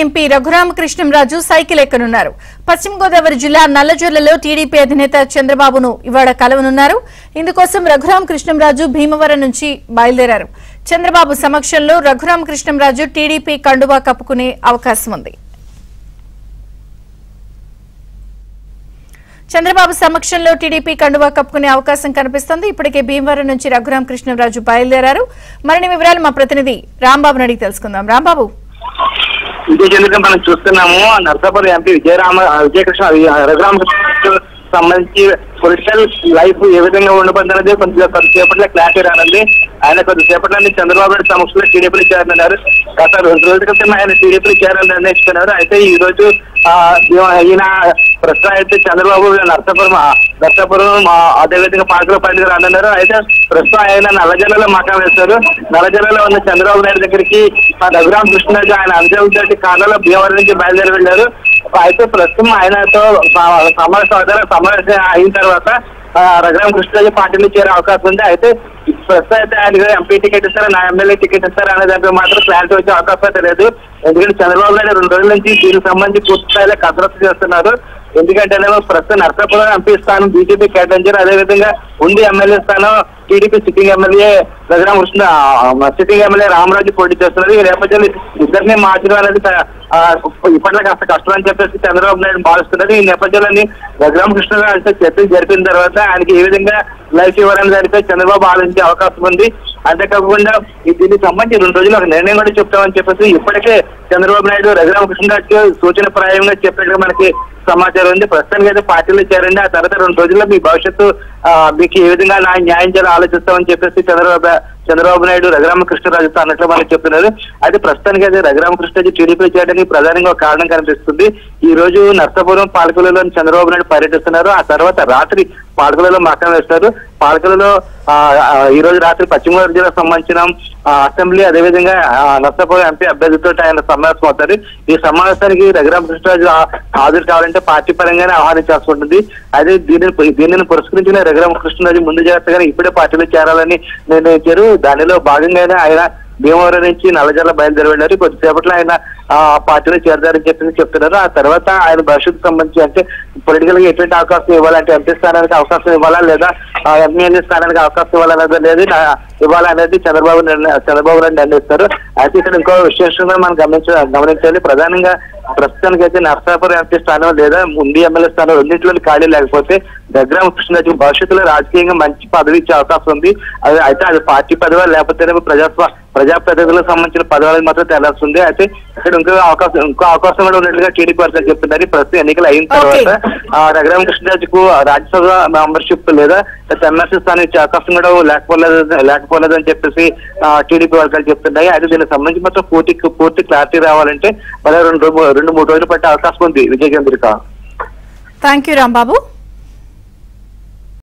MP Raghurama Krishnam Raju cycle ఎక్కనున్నారు. పశ్చిమ గోదావరి జిల్లా నల్లజర్లలో TDP అధినేత చంద్రబాబును ఇవాళ కలవనున్నారు. ఇందుకోసం రఘురామకృష్ణంరాజు భీమవరం నుంచి బయలుదేరారు. చంద్రబాబు సమక్షంలో రఘురామకృష్ణంరాజు టీడీపీ కండువా కప్పుకునే అవకాశం ఉంది. చంద్రబాబు సమక్షంలో టీడీపీ కండువా కప్పుకునే అవకాశం కనిపిస్తోంది. ఇప్పటికే భీమవరం నుంచి రఘురామకృష్ణంరాజు బయలుదేరారు. మరిన్ని వివరాలు మా ప్రతినిధి రాంబాబుని అడిగి తెలుసుకుందాం. రాంబాబు, విజయచంద్ర మనం చూస్తున్నాము. నర్సాపురం ఎంపీ విజయకృష్ణ రఘురామకృష్ణ సంబంధించి పొలిటికల్ లైఫ్ ఏ విధంగా ఉండబోతున్నది కొద్దిసేపట్లో క్లారిటీ రానుంది. ఆయన కొద్దిసేపట్లో చంద్రబాబు నాయుడు సమక్షంలో టీడీపీలో చేరనున్నారు. గత 2 రోజుల క్రితం ఆయన టీడీపీలో చేరాలని నిర్ణయించుకున్నారు. అయితే ఈ రోజు ఈయన ప్రస్తుతం అయితే చంద్రబాబు నర్సాపురం అదేవిధంగా పార్కులపల్లికి రానున్నారు. అయితే ప్రస్తుతం ఆయన నల్లజర్లలో మకాం వేస్తారు. నల్లజర్లలో ఉన్న చంద్రబాబు నాయుడు దగ్గరికి రఘురామకృష్ణరాజు ఆయన అంజలి కాలంలో భీమవరం నుంచి బయలుదేరి వెళ్లారు. అయితే ప్రస్తుతం ఆయనతో సమావేశం అయిన తర్వాత రఘురామకృష్ణరాజు పార్టీలో చేరే అవకాశం ఉంది. అయితే ప్రస్తుతం అయితే ఆయన ఎంపీ టికెట్ ఇస్తారా, నా ఎమ్మెల్యే టికెట్ ఇస్తారా అనే దాంట్లో మాత్రం క్లారిటీ వచ్చే అవకాశం అయితే లేదు. ఎందుకంటే చంద్రబాబు నాయుడు 2 రోజుల నుంచి దీనికి సంబంధించి పూర్తి స్థాయిలో కసరత్తు చేస్తున్నారు. ఎందుకంటే ప్రస్తుతం నర్సాపురం ఎంపీ స్థానం బీజేపీ కేటాయించారు. అదేవిధంగా ఉండి ఎమ్మెల్యే స్థానం TDP sitting MLA Raghurama Krishna sitting MLA Ramaraju పోటీ చేస్తున్నారు. ఈ నేపథ్యంలో ఇద్దరిని మార్చడం అనేది ఇప్పట్లో కాస్త కష్టం అని చెప్పేసి చంద్రబాబు నాయుడు భావిస్తున్నారు. ఈ నేపథ్యంలోని రఘురామకృష్ణరాజుతో చర్చలు జరిపిన తర్వాత ఆయనకి ఏ విధంగా లైఫ్ ఇవ్వాలని దానిపై చంద్రబాబు ఆలోచించే అవకాశం ఉంది. అంతేకాకుండా దీనికి సంబంధించి 2 రోజులు ఒక నిర్ణయం కూడా చెప్తామని చెప్పేసి ఇప్పటికే చంద్రబాబు నాయుడు రఘురామకృష్ణరాజుకి సూచన ప్రాయంగా చెప్పినట్టుగా మనకి సమాచారం ఉంది. ప్రస్తుతానికి అయితే పార్టీలో చేరండి, ఆ తర్వాత 2 రోజుల్లో మీ భవిష్యత్తు మీకు ఏ విధంగా న్యాయం చేయాలో ఆలోచిస్తామని చెప్పేసి చంద్రబాబు నాయుడు రఘురామకృష్ణరాజుతో అన్నట్లు మనకు చెప్తున్నారు. అయితే ప్రస్తుతానికి అయితే రఘురామకృష్ణరాజు టీడీపీ చేయడానికి ప్రధానంగా ఒక కారణం కనిపిస్తుంది. ఈ రోజు నర్సాపురం పాలకులలో చంద్రబాబు నాయుడు పర్యటిస్తున్నారు. ఆ తర్వాత రాత్రి పాలకులలో మకాం వేస్తారు. పాలకులలో ఈ రోజు రాత్రి పశ్చిమ గోదావరి జిల్లాకు సంబంధించిన అసెంబ్లీ అదేవిధంగా నర్సాపురం ఎంపీ అభ్యర్థితో ఆయన సమావేశం అవుతారు. ఈ సమావేశానికి రఘురామకృష్ణరాజు హాజరు కావాలంటే పార్టీ పరంగానే ఆహ్వానించాల్సి ఉంటుంది. అదే దీనిని పురస్కరించిన రఘురామకృష్ణరాజు ముందు జాగ్రత్తగానే ఇప్పుడే పార్టీలో చేరాలని నిర్ణయించారు. దానిలో భాగంగానే ఆయన భీమవరం నుంచి నల్లజర్ల బయలుదేరి వెళ్ళారు. కొద్దిసేపట్లో ఆయన పార్టీలో చేరతారని చెప్పి చెప్తున్నారు. ఆ తర్వాత ఆయన భవిష్యత్తు సంబంధించి అంటే పొలిటికల్ గా ఎటువంటి అవకాశం ఇవ్వాలంటే ఎంపీ స్థానానికి అవకాశం ఇవ్వాలా లేదా ఎమ్మెల్యే స్థానానికి అవకాశం ఇవ్వాలనేది లేదు ఇవ్వాలనేది చంద్రబాబు నాయుడు నిర్ణయిస్తారు. అయితే ఇక్కడ ఇంకో విశేషంగా మనం గమనించాలి. ప్రధానంగా ప్రస్తుతానికి అయితే నర్సాపురం ఎంపీ స్థానం లేదా ఉండి ఎమ్మెల్యే స్థానం రెండింటిలో ఖాళీ లేకపోతే రఘురామకృష్ణరాజు భవిష్యత్తులో రాజకీయంగా మంచి పదవి ఇచ్చే అవకాశం ఉంది. అయితే అది పార్టీ పదవి లేకపోతే ప్రజాప్రతినిధులకు సంబంధించిన పదవులకు మాత్రం తెలాల్సింది. అయితే ఇక్కడ ఇంకో అవకాశం కూడా ఉన్నట్లుగా టీడీపీ వర్గాలు చెప్తున్నారు. ప్రస్తుతం ఎన్నికలు అయిన తర్వాత రఘురామకృష్ణరాజుకు రాజ్యసభ మెంబర్షిప్ లేదా ఎమ్మెల్సీ స్థానం ఇచ్చే అవకాశం కూడా లేకపోలేదని చెప్పేసి టీడీపీ వర్గాలు చెప్తున్నాయి. అయితే దీనికి సంబంధించి మాత్రం పూర్తి క్లారిటీ రావాలంటే 2-3 రోజులు పట్టే అవకాశం ఉంది. విజయచంద్రిక. Thank you Rambabu.